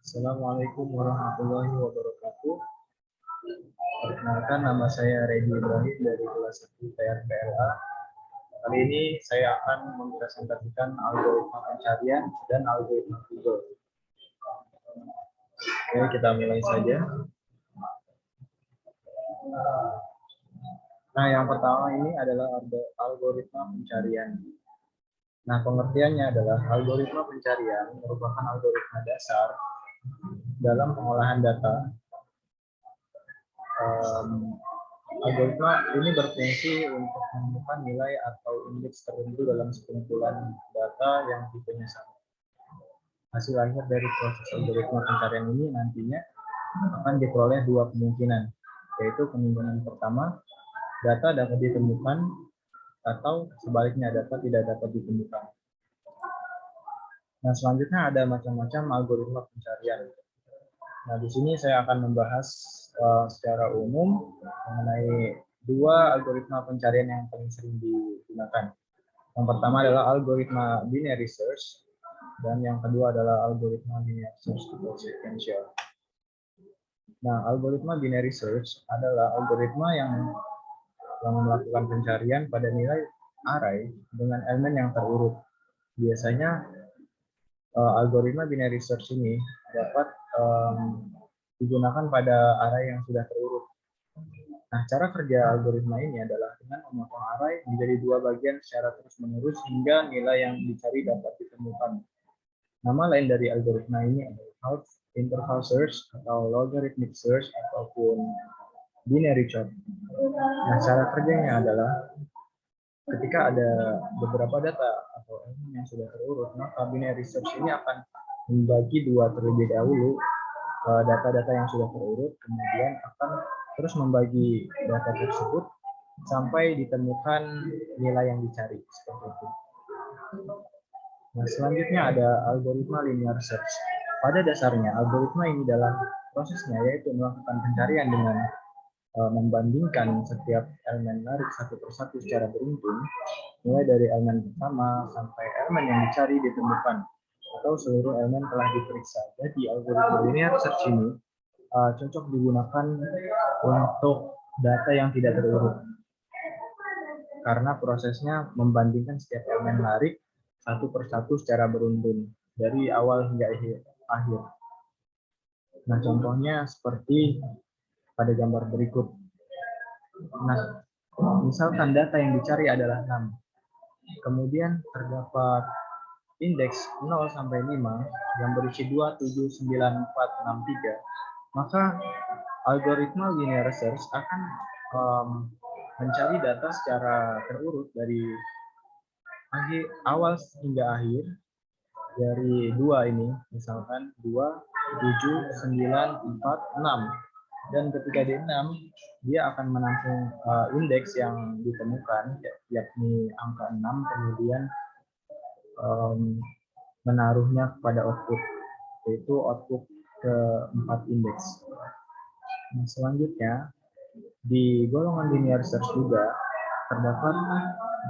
Assalamualaikum warahmatullahi wabarakatuh. Perkenalkan, nama saya Redi Ibrahim dari kelas 1 PRPLA. Kali ini saya akan mempresentasikan algoritma pencarian dan algoritma Google. Oke, kita mulai saja. Nah, yang pertama ini adalah algoritma pencarian. Nah, pengertiannya adalah algoritma pencarian merupakan algoritma dasar dalam pengolahan data. Algoritma ini berfungsi untuk menemukan nilai atau indeks tertentu dalam sekumpulan data yang tipenya sama. Hasil akhir dari proses algoritma pencarian ini nantinya akan diperoleh dua kemungkinan, yaitu kemungkinan pertama, data dapat ditemukan, atau sebaliknya data tidak dapat ditemukan. Nah, selanjutnya ada macam-macam algoritma pencarian. Nah, di sini saya akan membahas secara umum mengenai dua algoritma pencarian yang paling sering digunakan. Yang pertama adalah algoritma binary search, dan yang kedua adalah algoritma linear search atau sequential. Nah, algoritma binary search adalah algoritma yang melakukan pencarian pada nilai array dengan elemen yang terurut. Biasanya algoritma binary search ini dapat digunakan pada array yang sudah terurut. Nah, cara kerja algoritma ini adalah dengan memotong array menjadi dua bagian secara terus-menerus hingga nilai yang dicari dapat ditemukan. Nama lain dari algoritma ini adalah half interval search atau logarithmic search ataupun binary chart. Nah, cara kerjanya adalah ketika ada beberapa data atau elemen yang sudah terurut, maka binary search ini akan membagi dua terlebih dahulu data-data yang sudah terurut, kemudian akan terus membagi data tersebut sampai ditemukan nilai yang dicari, seperti itu. Nah, selanjutnya ada algoritma linear search. Pada dasarnya, algoritma ini dalam prosesnya yaitu melakukan pencarian dengan membandingkan setiap elemen larik satu persatu secara beruntun, mulai dari elemen pertama sampai elemen yang dicari ditemukan, atau seluruh elemen telah diperiksa. Jadi algoritma linear search ini cocok digunakan untuk data yang tidak terurut, karena prosesnya membandingkan setiap elemen larik satu persatu secara beruntun dari awal hingga akhir. Nah, contohnya seperti pada gambar berikut. Nah, misalkan data yang dicari adalah 6. Kemudian terdapat indeks 0 sampai 5 yang berisi 2, 7, 9, 4, 6, 3. Maka algoritma linear search akan mencari data secara terurut dari awal hingga akhir dari 2 ini, misalkan 2, 7, 9, 4, 6. Dan ketika di 6, dia akan menampung indeks yang ditemukan, yakni angka 6, kemudian menaruhnya kepada output, yaitu output ke-4 indeks. Nah, selanjutnya, di golongan linear search juga terdapat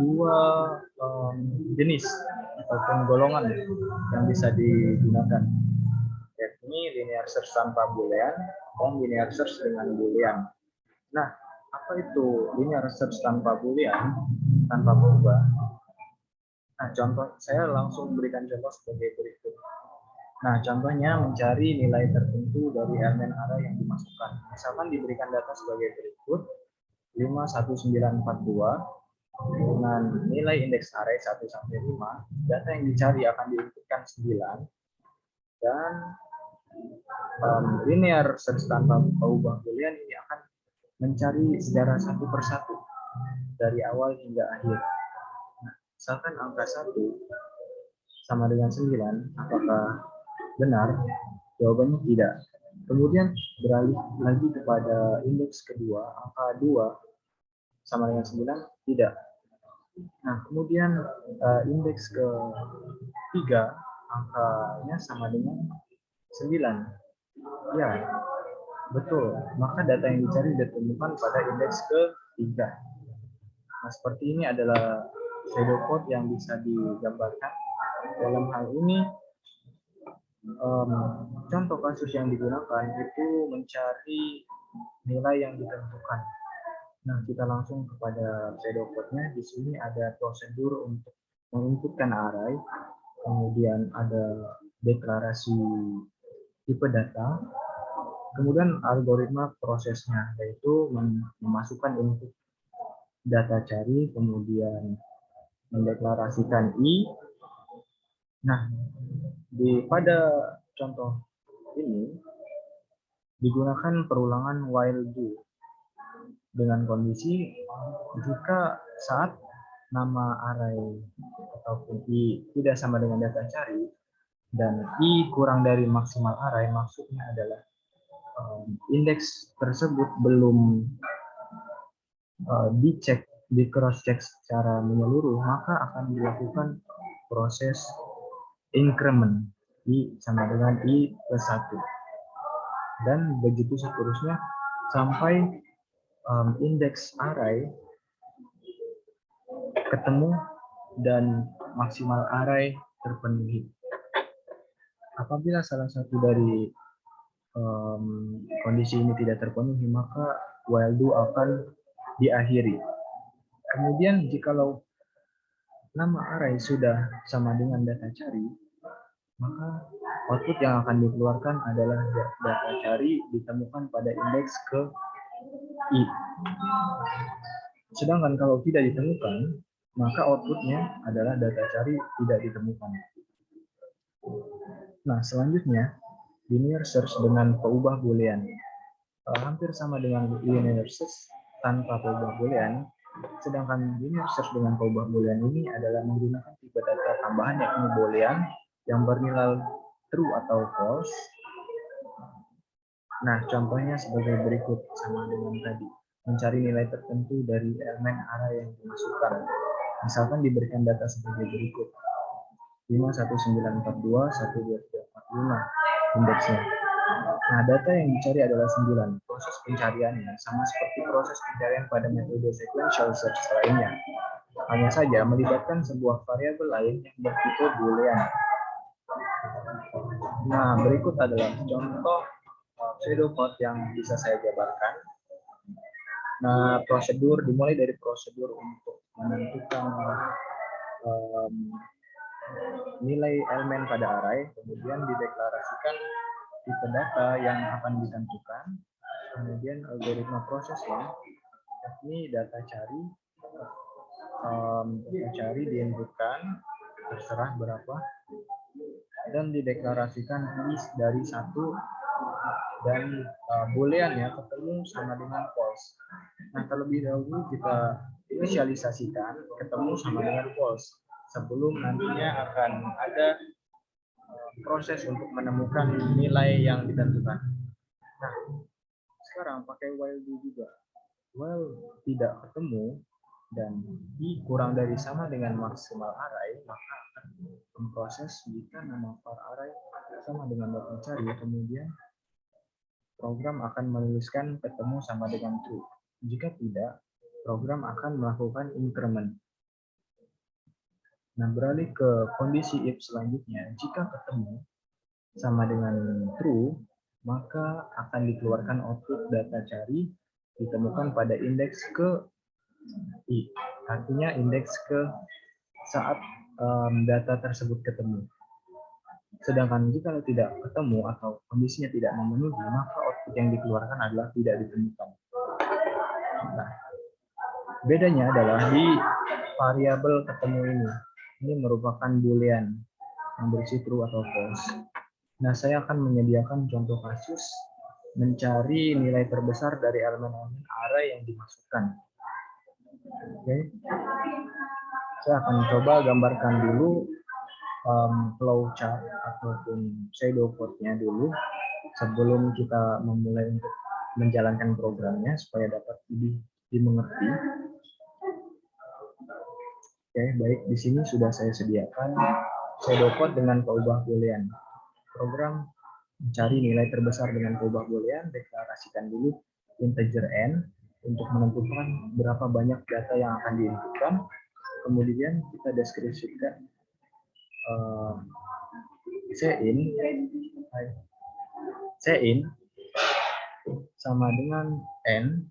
dua jenis ataupun golongan yang bisa digunakan, yakni linear search tanpa boolean dan linear search dengan boolean. Nah, apa itu linear search tanpa boolean, tanpa berubah? Nah, contoh saya langsung berikan contoh sebagai berikut. Nah, contohnya mencari nilai tertentu dari elemen array yang dimasukkan. Misalkan diberikan data sebagai berikut, 51942 dengan nilai indeks array 1 sampai 5, data yang dicari akan diinputkan 9, dan linear search tanpa ubah boolean ini akan mencari secara satu persatu dari awal hingga akhir. Nah, misalkan angka 1 sama dengan 9, apakah benar? Jawabannya tidak. Kemudian beralih lagi kepada indeks kedua, angka 2 sama dengan 9, tidak. Nah, kemudian indeks ketiga, angkanya sama dengan 9. Ya, betul. Maka data yang dicari ditemukan pada indeks ketiga. Nah, seperti ini adalah pseudocode yang bisa digambarkan. Dalam hal ini, Contoh kasus yang digunakan itu mencari nilai yang ditentukan. Nah, kita langsung kepada pseudocode-nya. Di sini ada prosedur untuk menginputkan array, kemudian ada deklarasi tipe data, kemudian algoritma prosesnya, yaitu memasukkan input data cari, kemudian mendeklarasikan i. Nah, pada contoh ini digunakan perulangan while do dengan kondisi jika saat nama array ataupun i tidak sama dengan data cari dan i kurang dari maksimal array, maksudnya adalah indeks tersebut belum dicek, di cross check secara menyeluruh, maka akan dilakukan proses increment i sama dengan i plus 1 dan begitu seterusnya sampai indeks array ketemu dan maksimal array terpenuhi. Apabila salah satu dari kondisi ini tidak terpenuhi, maka while do akan diakhiri. Kemudian jikalau nama array sudah sama dengan data cari, maka output yang akan dikeluarkan adalah data cari ditemukan pada indeks ke i. Sedangkan kalau tidak ditemukan, maka outputnya adalah data cari tidak ditemukan. Nah, selanjutnya linear search dengan peubah boolean. Hampir sama dengan linear search tanpa peubah boolean, sedangkan linear search dengan peubah boolean ini adalah menggunakan tipe data tambahan yakni boolean yang bernilai true atau false. Nah, contohnya sebagai berikut, sama dengan tadi. Mencari nilai tertentu dari elemen array yang dimasukkan. Misalkan diberikan data sebagai berikut. 51942 12345 indeksnya. Nah, data yang dicari adalah 9. Proses pencariannya sama seperti proses pencarian pada metode sequential search lainnya. Hanya saja melibatkan sebuah variabel lain yang bertipe boolean. Nah, berikut adalah contoh pseudocode yang bisa saya jabarkan. Nah, prosedur dimulai dari prosedur untuk menentukan nilai elemen pada array, kemudian dideklarasikan tipe data yang akan ditentukan, kemudian algoritma prosesnya, yakni data cari diinputkan, terserah berapa, dan dideklarasikan list dari 1 dan booleannya ketemu sama dengan false. Nah, terlebih dahulu kita inisialisasikan ketemu sama dengan false sebelum nantinya akan ada proses untuk menemukan nilai yang ditentukan. Nah, sekarang pakai while do juga. While tidak ketemu dan i kurang dari sama dengan maksimal array, maka akan memproses jika nama var array sama dengan data cari, kemudian program akan menuliskan ketemu sama dengan true. Jika tidak, program akan melakukan increment. Nah, beralih ke kondisi if selanjutnya, jika ketemu sama dengan true, maka akan dikeluarkan output data cari ditemukan pada indeks ke i. Artinya indeks ke saat data tersebut ketemu. Sedangkan jika tidak ketemu atau kondisinya tidak memenuhi, maka output yang dikeluarkan adalah tidak ditemukan. Nah, bedanya adalah di variabel ketemu ini. Ini merupakan boolean yang berisi true atau false. Nah, saya akan menyediakan contoh kasus mencari nilai terbesar dari elemen-elemen array yang dimasukkan. Oke. Saya akan coba gambarkan dulu flowchart ataupun pseudocode-nya dulu sebelum kita memulai untuk menjalankan programnya supaya dapat lebih dimengerti. Oke, baik, di sini sudah saya sediakan pseudocode dengan peubah boolean. Program mencari nilai terbesar dengan peubah boolean, deklarasikan dulu integer n untuk menentukan berapa banyak data yang akan diinputkan. Kemudian kita deskripsikan Cin sama dengan N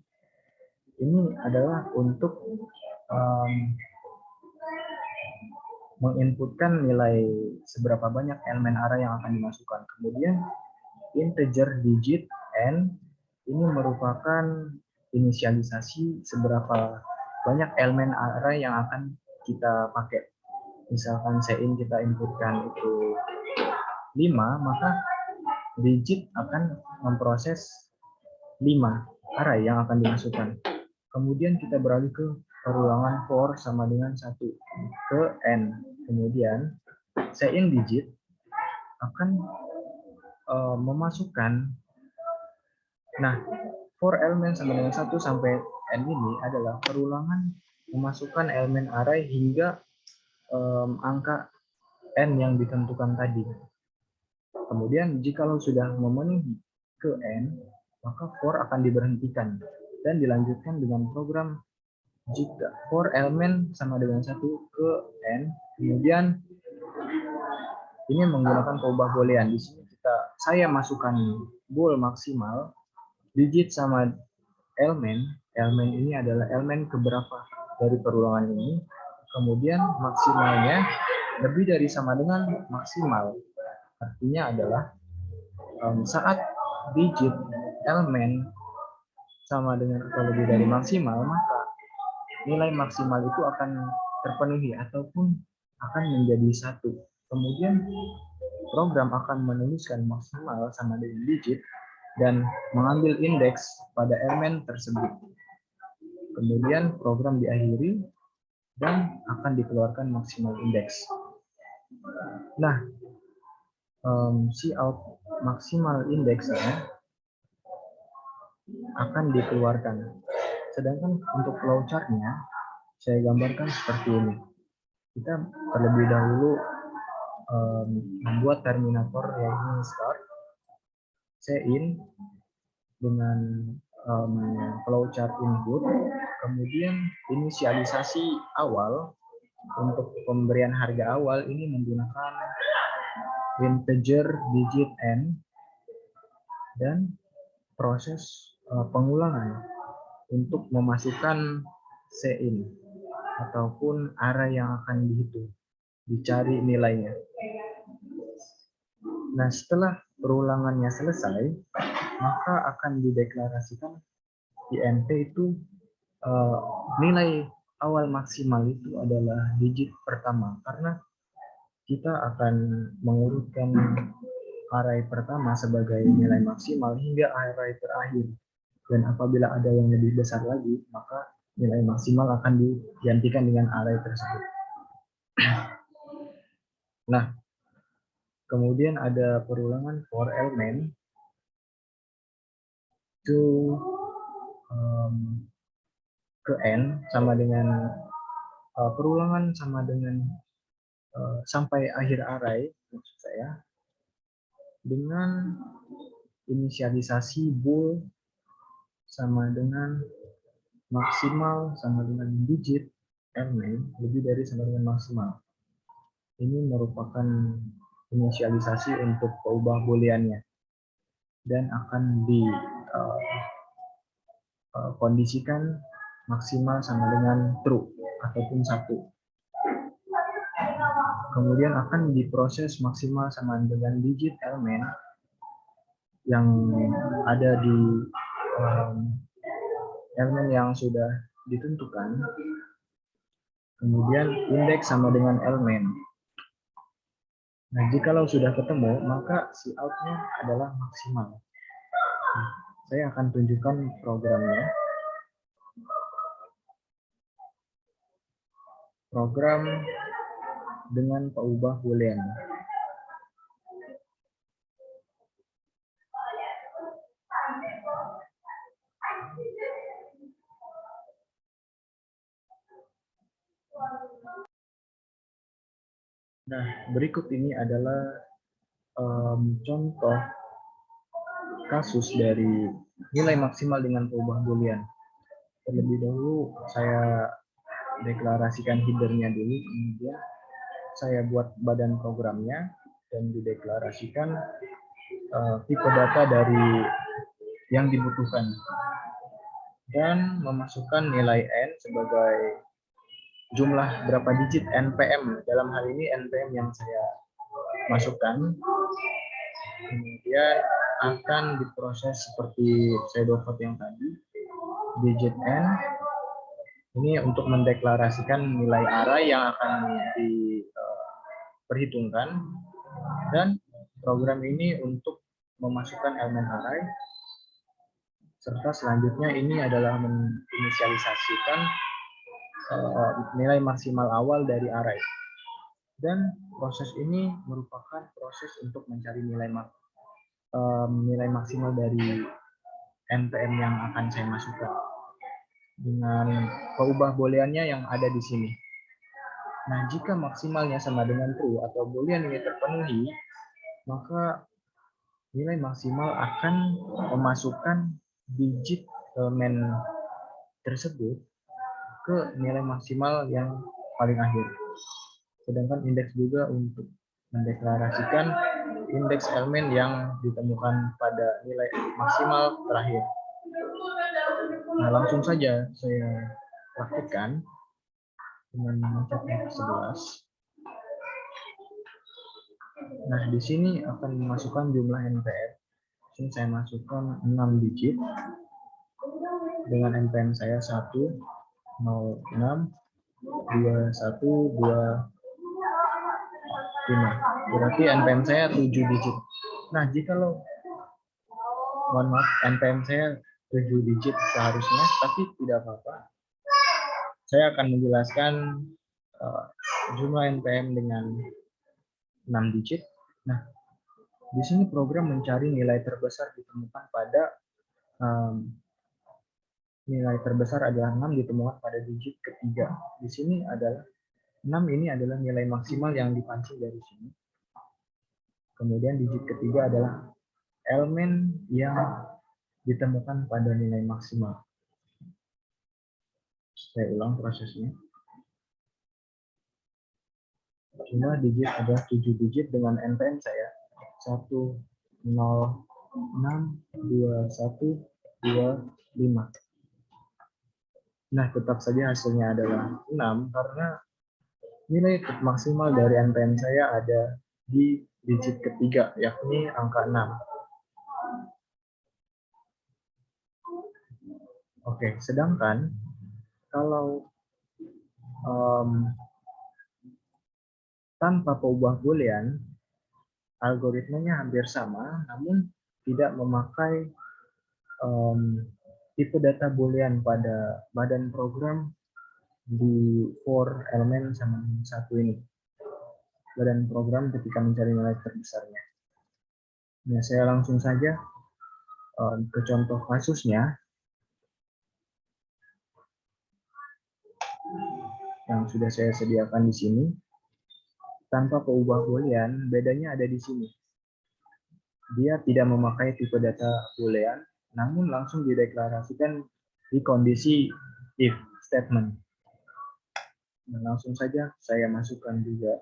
ini adalah untuk menginputkan nilai seberapa banyak elemen array yang akan dimasukkan. Kemudian integer digit N ini merupakan inisialisasi seberapa banyak elemen array yang akan kita pakai. Misalkan Cin kita inputkan itu 5, maka digit akan memproses 5 array yang akan dimasukkan. Kemudian kita beralih ke perulangan for sama dengan 1 ke N. Kemudian Cin digit akan memasukkan, nah for elemen sama dengan 1 sampai N ini adalah perulangan memasukkan elemen array hingga angka N yang ditentukan tadi. Kemudian jikalau sudah memenuhi ke N, maka for akan diberhentikan dan dilanjutkan dengan program jika for elemen sama dengan 1 ke N, kemudian ini menggunakan peubah boolean. Di sini saya masukkan bool maksimal, digit sama elemen ini adalah elemen keberapa dari perulangan ini, kemudian maksimalnya lebih dari sama dengan maksimal. Artinya adalah saat digit elemen sama dengan atau lebih dari maksimal, maka nilai maksimal itu akan terpenuhi ataupun akan menjadi 1. Kemudian program akan menuliskan maksimal sama dengan digit dan mengambil indeks pada elemen tersebut. Kemudian program diakhiri dan akan dikeluarkan maksimal indeks. Nah, cout maksimal indeksnya akan dikeluarkan. Sedangkan untuk flowchart-nya saya gambarkan seperti ini. Kita terlebih dahulu membuat terminator yang start, Cin dengan flowchart input, kemudian inisialisasi awal untuk pemberian harga awal ini menggunakan integer digit N dan proses pengulangan untuk memasukkan Cin ataupun array yang akan dihitung, dicari nilainya. Nah, setelah perulangannya selesai, maka akan dideklarasikan int itu nilai awal maksimal itu adalah digit pertama, karena kita akan mengurutkan array pertama sebagai nilai maksimal hingga array terakhir. Dan apabila ada yang lebih besar lagi, maka nilai maksimal akan digantikan dengan array tersebut. Nah, kemudian ada perulangan for element to ke N sama dengan perulangan sama dengan sampai akhir array, maksud saya, dengan inisialisasi bool sama dengan maksimal sama dengan digit element lebih dari sama dengan maksimal. Ini merupakan inisialisasi untuk peubah booleannya dan akan dikondisikan maksimal sama dengan true ataupun 1. Kemudian akan diproses maksimal sama dengan digit elemen yang ada di elemen yang sudah ditentukan. Kemudian indeks sama dengan elemen. Nah, jikalau sudah ketemu, maka cout-nya adalah maksimal. Nah, saya akan tunjukkan programnya. Program dengan peubah boolean. Nah, berikut ini adalah contoh kasus dari nilai maksimal dengan peubah boolean. Terlebih dahulu saya deklarasikan header-nya dulu, kemudian saya buat badan programnya, dan dideklarasikan tipe data dari yang dibutuhkan dan memasukkan nilai n sebagai jumlah berapa digit npm. Dalam hal ini npm yang saya masukkan, kemudian akan diproses seperti pseudocode yang tadi, digit n ini untuk mendeklarasikan nilai array yang akan diperhitungkan, dan program ini untuk memasukkan elemen array, serta selanjutnya ini adalah menginisialisasikan nilai maksimal awal dari array. Dan proses ini merupakan proses untuk mencari nilai maksimal dari npm yang akan saya masukkan dengan peubah booleannya yang ada di sini. Nah, jika maksimalnya sama dengan true atau boolean ini terpenuhi, maka nilai maksimal akan memasukkan digit elemen tersebut ke nilai maksimal yang paling akhir. Sedangkan indeks juga untuk mendeklarasikan indeks elemen yang ditemukan pada nilai maksimal terakhir. Nah, langsung saja saya praktikkan dengan mencet F11. Nah, di sini akan memasukkan jumlah npm. Di sini saya masukkan 6 digit dengan npm saya 1, 0, 6, 2, 1, 2, 5. Berarti npm saya 7 digit. Nah, jikalau mohon maaf, npm saya 7 digit seharusnya, tapi tidak apa-apa. Saya akan menjelaskan jumlah npm dengan 6 digit. Nah, di sini program mencari nilai terbesar ditemukan pada nilai terbesar adalah 6 ditemukan pada digit ketiga. Di sini adalah 6 ini adalah nilai maksimal yang dipancing dari sini. Kemudian digit ketiga adalah elemen yang ditemukan pada nilai maksimal. Saya ulang prosesnya. Jumlah digit adalah 7 digit dengan npm saya 1, 0, 6, 2, 1, 2, 5. Nah, tetap saja hasilnya adalah 6 karena nilai maksimal dari npm saya ada di digit ketiga, yakni angka 6. Oke, sedangkan kalau tanpa peubah boolean, algoritmanya hampir sama, namun tidak memakai tipe data boolean pada badan program di for elemen sama satu ini. Badan program ketika mencari nilai terbesarnya. Nah, saya langsung saja ke contoh kasusnya yang sudah saya sediakan di sini. Tanpa peubah boolean, bedanya ada di sini. Dia tidak memakai tipe data boolean, namun langsung dideklarasikan di kondisi if statement. Nah, langsung saja saya masukkan juga.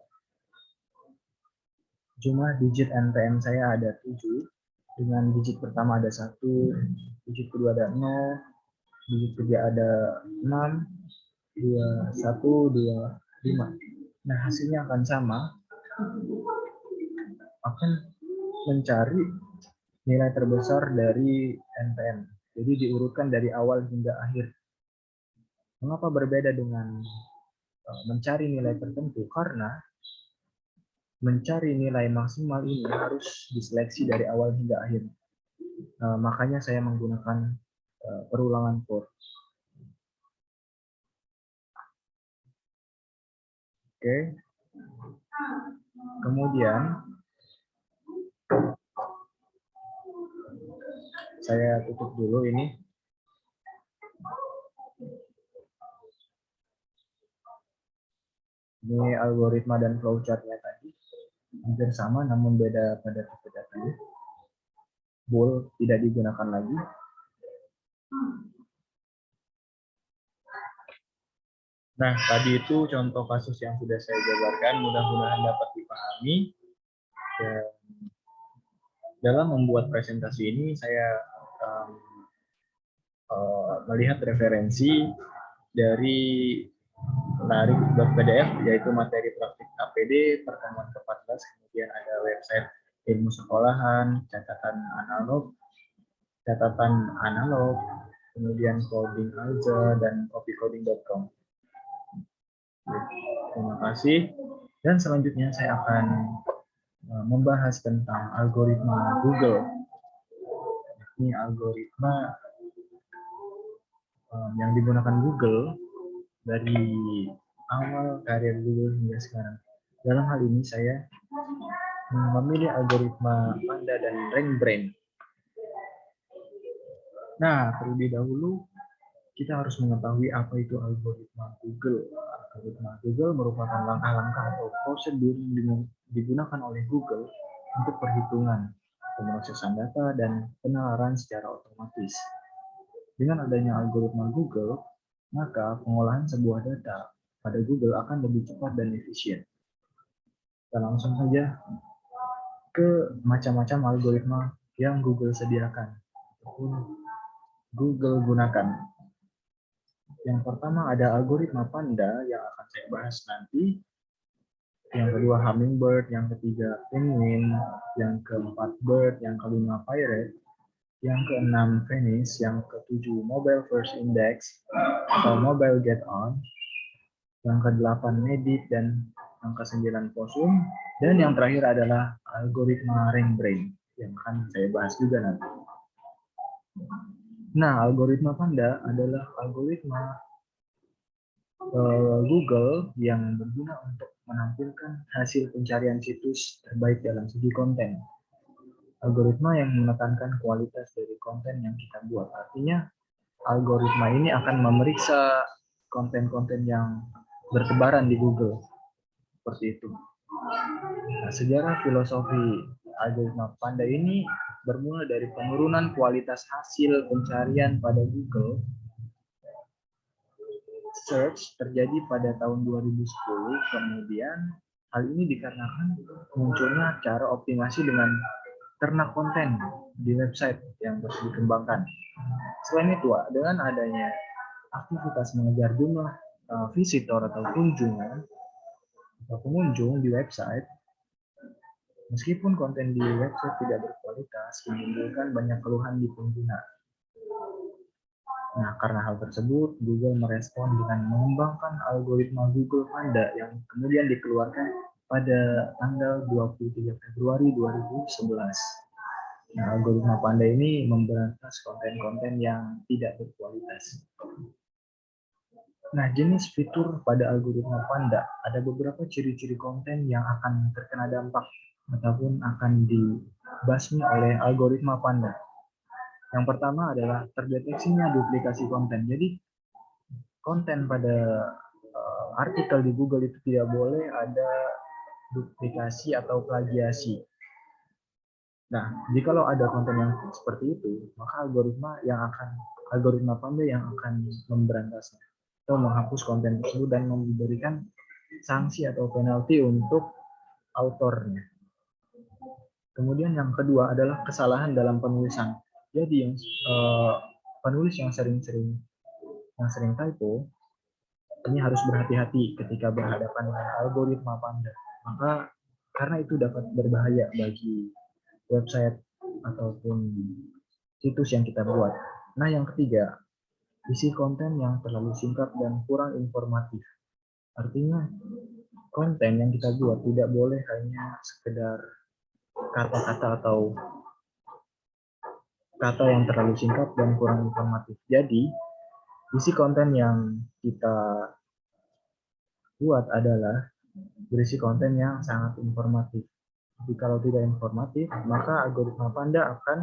Jumlah digit npm saya ada 7, dengan digit pertama ada 1, digit kedua ada 0, digit ketiga ada 6, 2, 1, 2, 5. Nah, hasilnya akan sama, akan mencari nilai terbesar dari npm. Jadi diurutkan dari awal hingga akhir. Mengapa berbeda dengan mencari nilai tertentu? Karena mencari nilai maksimal ini harus diseleksi dari awal hingga akhir. Makanya saya menggunakan perulangan for. Oke. Kemudian saya tutup dulu ini. Ini algoritma dan flowchart-nya tadi. Hampir sama, namun beda pada tipe datanya. Bool tidak digunakan lagi. Nah, tadi itu contoh kasus yang sudah saya jabarkan. Mudah-mudahan dapat dipahami. Dan dalam membuat presentasi ini saya melihat referensi dari larik.pdf, yaitu materi praktik APD pertemuan ke-14, kemudian ada website ilmu sekolahan, catatan analog, kemudian coding Alza, dan copycoding.com. Terima kasih. Dan selanjutnya saya akan membahas tentang algoritma Google. Ini algoritma yang digunakan Google dari awal karir Google hingga sekarang. Dalam hal ini saya memilih algoritma Panda dan RankBrain. Nah, terlebih dahulu kita harus mengetahui apa itu algoritma Google. Algoritma Google merupakan langkah-langkah atau prosedur yang digunakan oleh Google untuk perhitungan, pemrosesan data, dan penalaran secara otomatis. Dengan adanya algoritma Google, maka pengolahan sebuah data pada Google akan lebih cepat dan efisien. Kita langsung saja ke macam-macam algoritma yang Google sediakan ataupun Google gunakan. Yang pertama ada algoritma Panda yang akan saya bahas nanti. Yang kedua Hummingbird, yang ketiga Penguin, yang keempat Bird, yang kelima Pirate, yang keenam Venice, yang ketujuh Mobile First Index atau Mobile Get On, yang kedelapan Medit, dan yang kesembilan Possum, dan yang terakhir adalah algoritma RankBrain yang akan saya bahas juga nanti. Nah, algoritma Panda adalah algoritma Google yang berguna untuk menampilkan hasil pencarian situs terbaik dalam segi konten. Algoritma yang menekankan kualitas dari konten yang kita buat. Artinya, algoritma ini akan memeriksa konten-konten yang bertebaran di Google. Seperti itu. Nah, sejarah filosofi algoritma Panda ini bermula dari penurunan kualitas hasil pencarian pada Google Search terjadi pada tahun 2010, kemudian hal ini dikarenakan munculnya cara optimasi dengan ternak konten di website yang terus dikembangkan. Selain itu, dengan adanya aktivitas mengejar jumlah visitor atau kunjungan atau pengunjung di website, meskipun konten di website tidak berkualitas, menimbulkan banyak keluhan di pengguna. Nah, karena hal tersebut, Google merespon dengan mengembangkan algoritma Google Panda yang kemudian dikeluarkan pada tanggal 23 Februari 2011. Nah, algoritma Panda ini memberantas konten-konten yang tidak berkualitas. Nah, jenis fitur pada algoritma Panda, ada beberapa ciri-ciri konten yang akan terkena dampak ataupun akan dibasmi oleh algoritma Panda. Yang pertama adalah terdeteksinya duplikasi konten. Jadi, konten pada artikel di Google itu tidak boleh ada duplikasi atau plagiasi. Nah, jikalau ada konten yang seperti itu, maka algoritma Panda yang akan memberantasnya atau menghapus konten tersebut dan memberikan sanksi atau penalti untuk autornya. Kemudian yang kedua adalah kesalahan dalam penulisan. Jadi yang penulis yang sering typo ini harus berhati-hati ketika berhadapan dengan algoritma Panda. Maka karena itu dapat berbahaya bagi website ataupun situs yang kita buat. Nah, yang ketiga, isi konten yang terlalu singkat dan kurang informatif. Artinya, konten yang kita buat tidak boleh hanya sekedar kata-kata atau kata yang terlalu singkat dan kurang informatif. Jadi, isi konten yang kita buat adalah berisi konten yang sangat informatif. Jadi kalau tidak informatif, maka algoritma Panda akan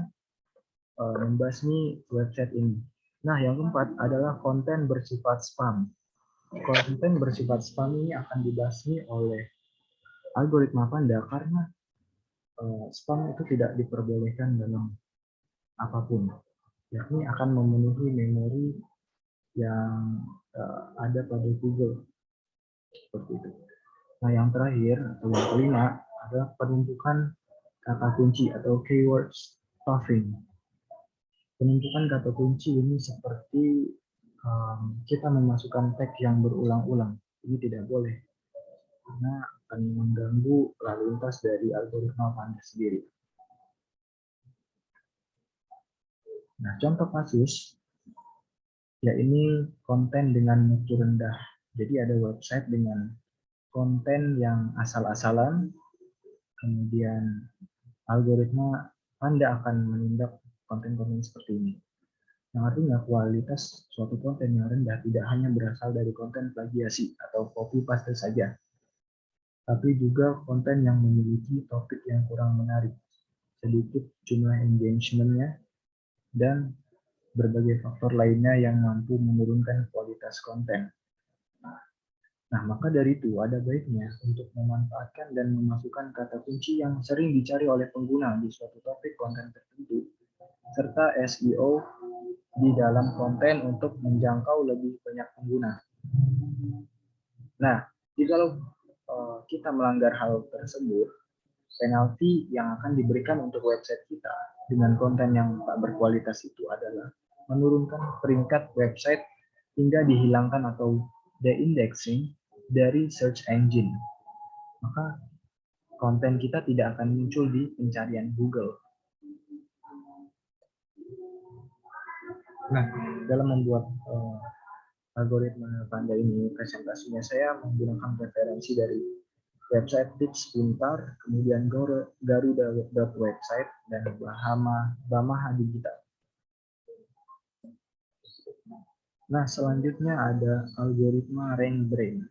membasmi website ini. Nah, yang keempat adalah konten bersifat spam. Konten bersifat spam ini akan dibasmi oleh algoritma Panda karena spam itu tidak diperbolehkan dalam apapun, yakni akan memenuhi memori yang ada pada Google. Seperti itu. Nah, yang terakhir, atau yang kelima, adalah penumpukan kata kunci atau keyword stuffing. Penentukan kata kunci ini seperti kita memasukkan tag yang berulang-ulang. Ini tidak boleh karena akan mengganggu lalu lintas dari algoritma Panda sendiri. Nah, contoh kasus ya ini konten dengan mutu rendah. Jadi ada website dengan konten yang asal-asalan, kemudian algoritma Anda akan menindak konten-konten seperti ini. Yang artinya kualitas suatu konten yang rendah tidak hanya berasal dari konten plagiasi atau copy paste saja, tapi juga konten yang memiliki topik yang kurang menarik, sedikit jumlah engagement-nya, dan berbagai faktor lainnya yang mampu menurunkan kualitas konten. Nah, maka dari itu ada baiknya untuk memanfaatkan dan memasukkan kata kunci yang sering dicari oleh pengguna di suatu topik konten tertentu, serta SEO di dalam konten untuk menjangkau lebih banyak pengguna. Nah, jika kita melanggar hal tersebut, penalti yang akan diberikan untuk website kita dengan konten yang tak berkualitas itu adalah menurunkan peringkat website hingga dihilangkan atau de-indexing dari search engine. Maka konten kita tidak akan muncul di pencarian Google. Nah, dalam membuat algoritma Panda ini, presentasinya saya menggunakan referensi dari website Tips Pintar, kemudian Garuda.website, dan Bamaha Digital. Nah, selanjutnya ada algoritma RankBrain.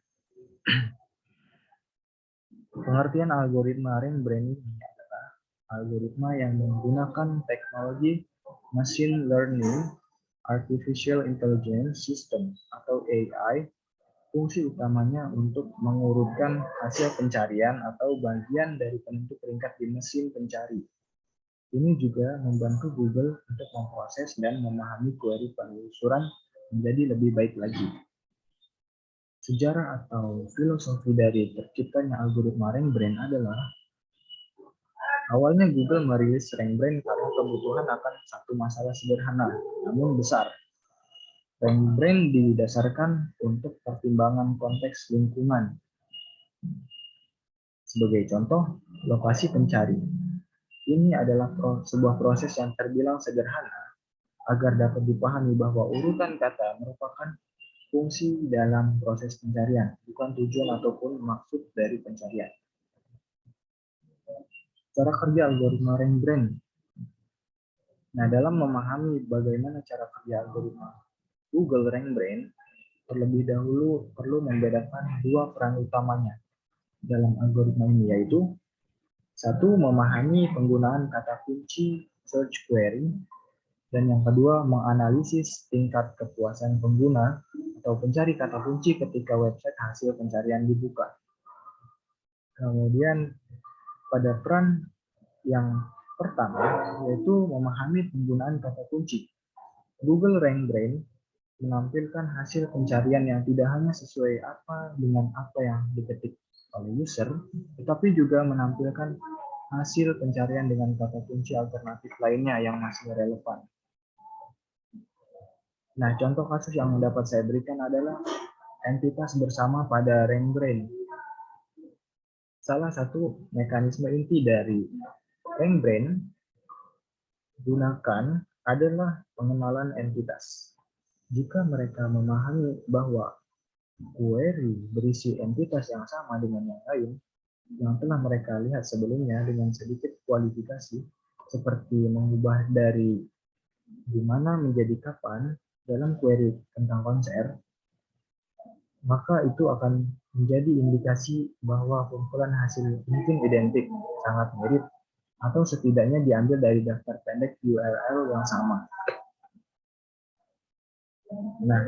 Pengertian algoritma RankBrain ini adalah algoritma yang menggunakan teknologi machine learning, artificial intelligence system atau AI. Fungsi utamanya untuk mengurutkan hasil pencarian atau bagian dari penentu peringkat di mesin pencari. Ini juga membantu Google untuk memproses dan memahami query penelusuran menjadi lebih baik lagi. Sejarah atau filosofi dari terciptanya algoritma RankBrain adalah awalnya Google merilis RankBrain karena kebutuhan akan satu masalah sederhana namun besar. RankBrain didasarkan untuk pertimbangan konteks lingkungan. Sebagai contoh, lokasi pencari. Ini adalah sebuah proses yang terbilang sederhana agar dapat dipahami bahwa urutan kata merupakan fungsi dalam proses pencarian, bukan tujuan ataupun maksud dari pencarian. Cara kerja algoritma RankBrain. Nah, dalam memahami bagaimana cara kerja algoritma Google RankBrain, terlebih dahulu perlu membedakan dua peran utamanya dalam algoritma ini, yaitu satu, memahami penggunaan kata kunci search query, dan yang kedua, menganalisis tingkat kepuasan pengguna atau pencari kata kunci ketika website hasil pencarian dibuka. Kemudian pada peran yang pertama, yaitu memahami penggunaan kata kunci. Google RankBrain menampilkan hasil pencarian yang tidak hanya sesuai dengan apa yang diketik oleh user, tetapi juga menampilkan hasil pencarian dengan kata kunci alternatif lainnya yang masih relevan. Nah, contoh kasus yang dapat saya berikan adalah entitas bersama pada RankBrain. Salah satu mekanisme inti dari RankBrain gunakan adalah pengenalan entitas. Jika mereka memahami bahwa query berisi entitas yang sama dengan yang lain, yang telah mereka lihat sebelumnya dengan sedikit kualifikasi, seperti mengubah dari di mana menjadi kapan dalam query tentang konser, maka itu akan menjadi indikasi bahwa kumpulan hasil mungkin identik, sangat mirip, atau setidaknya diambil dari daftar pendek URL yang sama. Nah,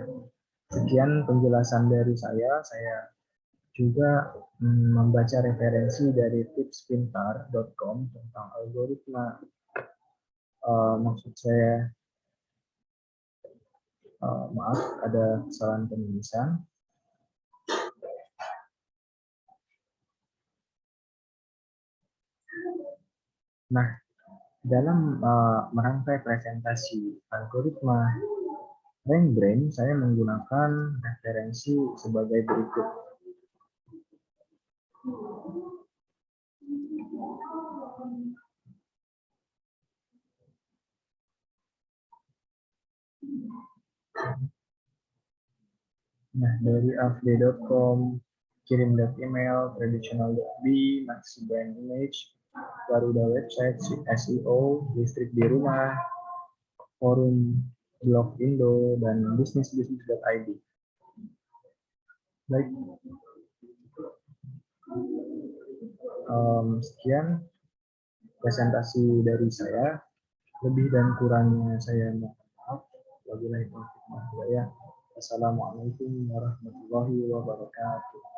sekian penjelasan dari saya. Saya juga membaca referensi dari tipspintar.com tentang algoritma. Maksud saya, maaf, ada kesalahan penulisan. Nah, dalam merangkai presentasi algoritma RankBrain, saya menggunakan referensi sebagai berikut. Nah, dari afd.com, kirim.email, traditional.b, Maxibrand Image, Garuda website, SEO, listrik di rumah, forum blog Indo, dan bisnis.id. Baik, sekian presentasi dari saya. Lebih dan kurangnya saya mohon maaf. Wabillahi taufiq wal hidayah. Assalamualaikum warahmatullahi wabarakatuh.